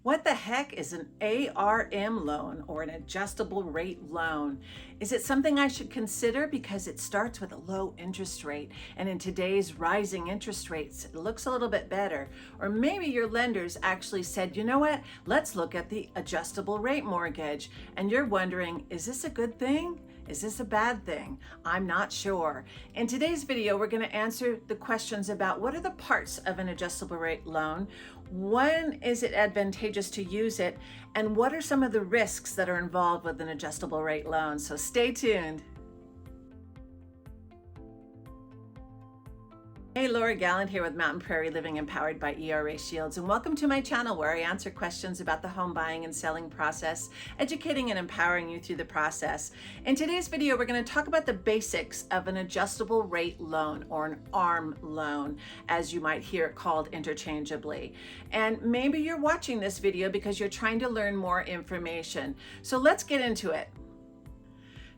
What the heck is an ARM loan, or an adjustable rate loan? Is it something I should consider because it starts with a low interest rate, and in today's rising interest rates, it looks a little bit better? Or maybe your lenders actually said, you know what, let's look at the adjustable rate mortgage, and you're wondering, is this a good thing? Is this a bad thing? I'm not sure. In today's video, we're going to answer the questions about what are the parts of an adjustable rate loan, when is it advantageous to use it, and what are some of the risks that are involved with an adjustable rate loan. So stay tuned. Hey, Laura Gallant here with Mountain Prairie Living, empowered by ERA Shields, and welcome to my channel where I answer questions about the home buying and selling process, educating and empowering you through the process. In today's video, we're going to talk about the basics of an adjustable rate loan, or an ARM loan, as you might hear it called interchangeably. And maybe you're watching this video because you're trying to learn more information. So let's get into it.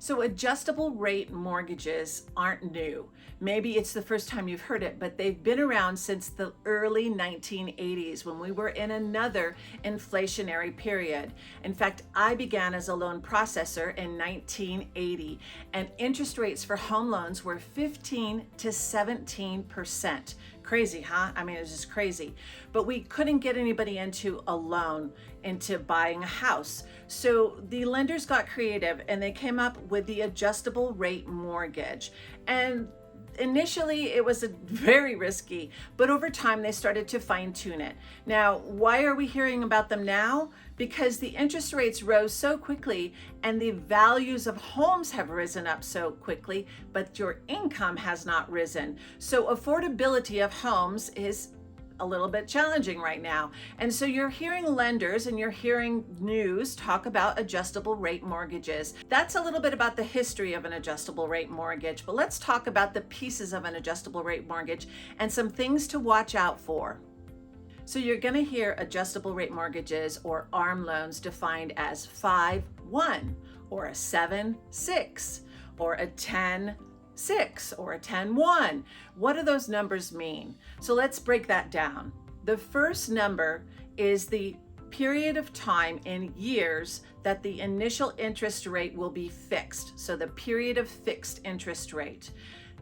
So adjustable rate mortgages aren't new. Maybe it's the first time you've heard it, but they've been around since the early 1980s when we were in another inflationary period. In fact, I began as a loan processor in 1980, and interest rates for home loans were 15 to 17%. Crazy, huh? I mean, it was just crazy. But we couldn't get anybody into a loan, into buying a house. So the lenders got creative and they came up with the adjustable rate mortgage. And initially it was very risky, but over time they started to fine tune it. Now, why are we hearing about them now? Because the interest rates rose so quickly and the values of homes have risen up so quickly, but your income has not risen. So affordability of homes is a little bit challenging right now. And so you're hearing lenders and you're hearing news talk about adjustable rate mortgages. That's a little bit about the history of an adjustable rate mortgage, but let's talk about the pieces of an adjustable rate mortgage and some things to watch out for. So you're going to hear adjustable rate mortgages, or ARM loans, defined as 5-1, or a 7-6, or a 10-6, or a 10-1. What do those numbers mean? So let's break that down. The first number is the period of time in years that the initial interest rate will be fixed. So the period of fixed interest rate.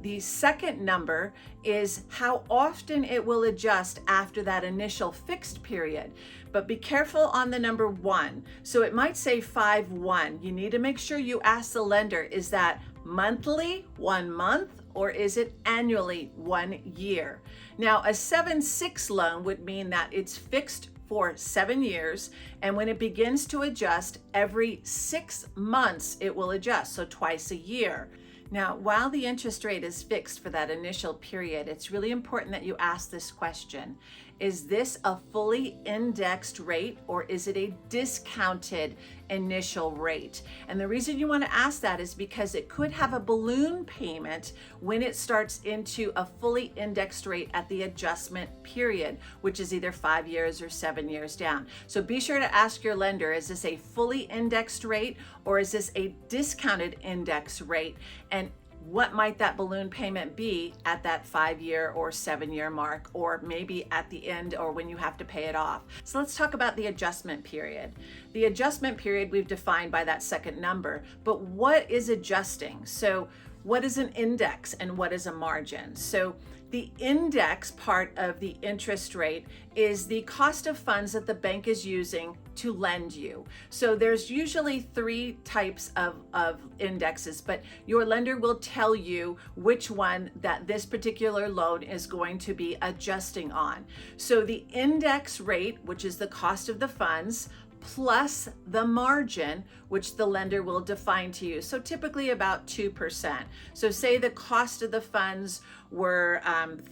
The second number is how often it will adjust after that initial fixed period. But be careful on the number 1. So it might say 5-1. You need to make sure you ask the lender, is that monthly, 1 month, or is it annually, 1 year? Now, a 7-6 loan would mean that it's fixed for 7 years, and when it begins to adjust, every 6 months it will adjust, so twice a year. Now, while the interest rate is fixed for that initial period, it's really important that you ask this question. Is this a fully indexed rate, or is it a discounted initial rate? And the reason you want to ask that is because it could have a balloon payment when it starts into a fully indexed rate at the adjustment period, which is either 5 years or 7 years down. So be sure to ask your lender, is this a fully indexed rate, or is this a discounted index rate? And what might that balloon payment be at that 5-year or 7-year mark, or maybe at the end, or when you have to pay it off? So let's talk about the adjustment period. The adjustment period we've defined by that second number, but what is adjusting? So what is an index and what is a margin? So the index part of the interest rate is the cost of funds that the bank is using to lend you. So there's usually 3 types of indexes, but your lender will tell you which one that this particular loan is going to be adjusting on. So the index rate, which is the cost of the funds, plus the margin, which the lender will define to you. So typically about 2%. So say the cost of the funds were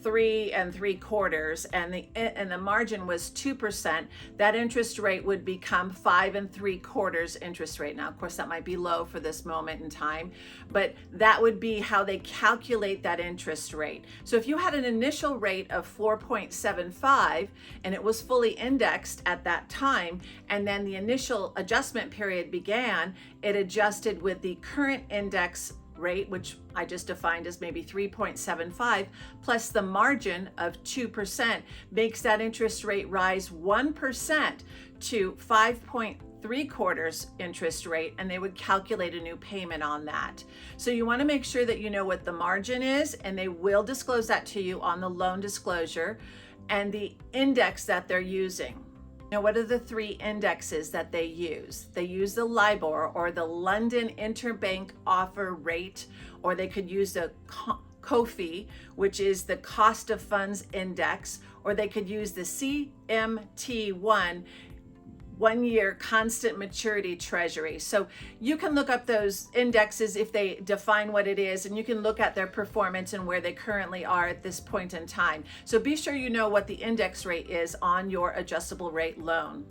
3 3/4, and the margin was 2%. That interest rate would become 5 3/4 interest rate. Now, of course, that might be low for this moment in time, but that would be how they calculate that interest rate. So if you had an initial rate of 4.75 and it was fully indexed at that time, and then the initial adjustment period began, it adjusted with the current index rate, which I just defined as maybe 3.75, plus the margin of 2%, makes that interest rate rise 1% to 5.75% interest rate, and they would calculate a new payment on that. So you want to make sure that you know what the margin is, and they will disclose that to you on the loan disclosure, and the index that they're using. Now, what are the 3 indexes that they use? They use the LIBOR, or the London Interbank Offer Rate, or they could use the COFI, which is the Cost of Funds Index, or they could use the CMT1, 1-year constant maturity treasury. So you can look up those indexes if they define what it is, and you can look at their performance and where they currently are at this point in time. So be sure you know what the index rate is on your adjustable rate loan.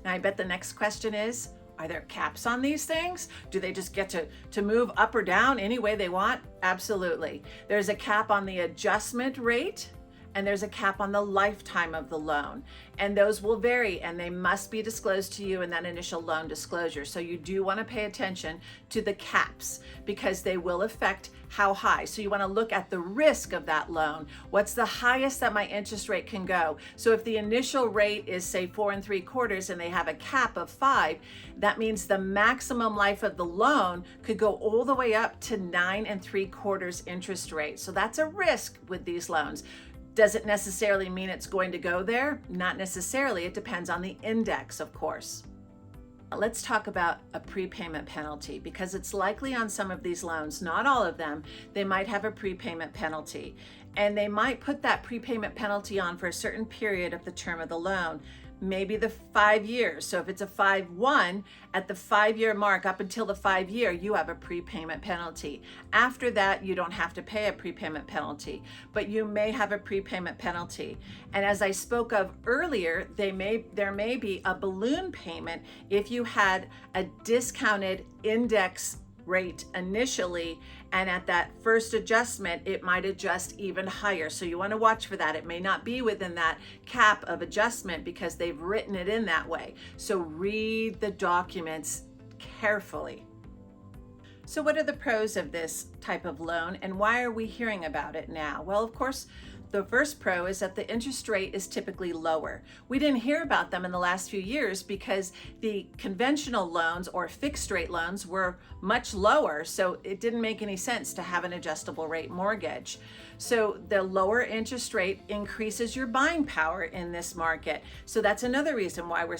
Now, I bet the next question is, are there caps on these things? Do they just get to move up or down any way they want? Absolutely. There's a cap on the adjustment rate, and there's a cap on the lifetime of the loan, and those will vary, and they must be disclosed to you in that initial loan disclosure. So you do want to pay attention to the caps, because they will affect how high. So you want to look at the risk of that loan. What's the highest that my interest rate can go? So if the initial rate is, say, 4.75% and they have a cap of 5, that means the maximum life of the loan could go all the way up to 9.75% interest rate. So that's a risk with these loans. Does it necessarily mean it's going to go there? Not necessarily. It depends on the index, of course. Let's talk about a prepayment penalty, because it's likely on some of these loans, not all of them, they might have a prepayment penalty, and they might put that prepayment penalty on for a certain period of the term of the loan. Maybe the 5 years. So if it's a 5-1, at the 5-year mark, up until the 5-year, you have a prepayment penalty. After that, you don't have to pay a prepayment penalty, but you may have a prepayment penalty. And as I spoke of earlier, there may be a balloon payment if you had a discounted index rate initially, and at that first adjustment it might adjust even higher. So you want to watch for that. It may not be within that cap of adjustment because they've written it in that way. So read the documents carefully. So what are the pros of this type of loan, and why are we hearing about it now? Well, of course, the first pro is that the interest rate is typically lower. We didn't hear about them in the last few years because the conventional loans or fixed rate loans were much lower, so it didn't make any sense to have an adjustable rate mortgage. So the lower interest rate increases your buying power in this market. So that's another reason why we're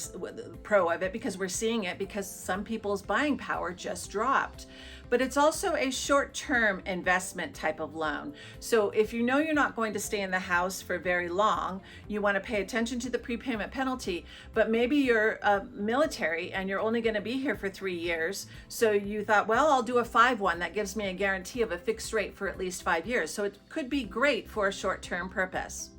pro of it, because we're seeing it because some people's buying power just dropped. But it's also a short-term investment type of loan. So if you know you're not going to stay in the house for very long, you want to pay attention to the prepayment penalty, but maybe you're military and you're only going to be here for 3 years. So you thought, well, I'll do a 5-1. That gives me a guarantee of a fixed rate for at least 5 years. So it could be great for a short-term purpose.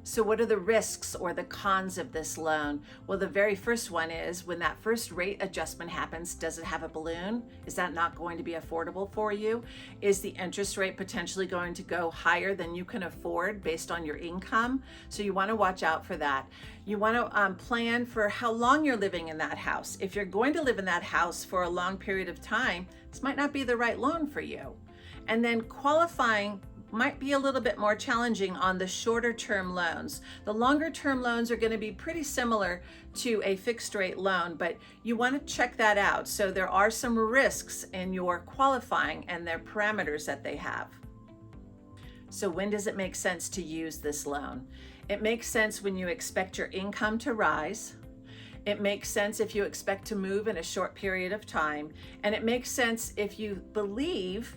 So what are the risks or the cons of this loan? Well, the very first one is when that first rate adjustment happens, does it have a balloon? Is that not going to be affordable for you? Is the interest rate potentially going to go higher than you can afford based on your income? So you want to watch out for that. You want to plan for how long you're living in that house. If you're going to live in that house for a long period of time, this might not be the right loan for you. And then qualifying might be a little bit more challenging on the shorter term loans. The longer term loans are going to be pretty similar to a fixed rate loan, but you want to check that out. So there are some risks in your qualifying and their parameters that they have. So when does it make sense to use this loan? It makes sense when you expect your income to rise. It makes sense if you expect to move in a short period of time. And it makes sense if you believe,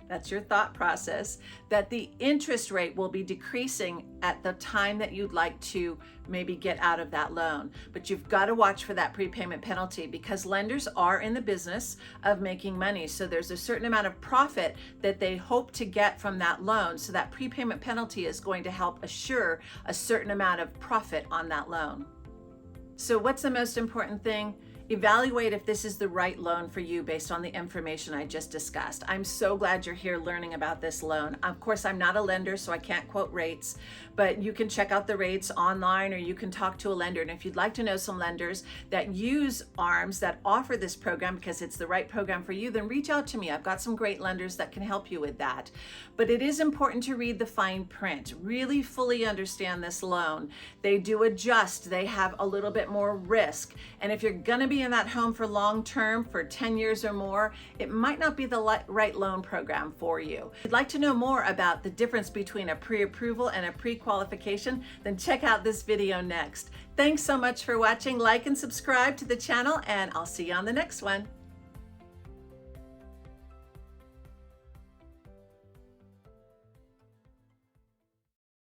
that's your thought process, that the interest rate will be decreasing at the time that you'd like to maybe get out of that loan. But you've got to watch for that prepayment penalty because lenders are in the business of making money. So there's a certain amount of profit that they hope to get from that loan. So that prepayment penalty is going to help assure a certain amount of profit on that loan. So what's the most important thing? Evaluate if this is the right loan for you based on the information I just discussed. I'm so glad you're here learning about this loan. Of course, I'm not a lender, so I can't quote rates, but you can check out the rates online or you can talk to a lender. And if you'd like to know some lenders that use ARMs that offer this program because it's the right program for you, then reach out to me. I've got some great lenders that can help you with that. But it is important to read the fine print, really fully understand this loan. They do adjust, they have a little bit more risk. And if you're gonna be in that home for long term, for 10 years or more, it might not be the right loan program for you. If you'd like to know more about the difference between a pre-approval and a pre-qualification, then check out this video next. Thanks so much for watching. Like and subscribe to the channel, and I'll see you on the next one.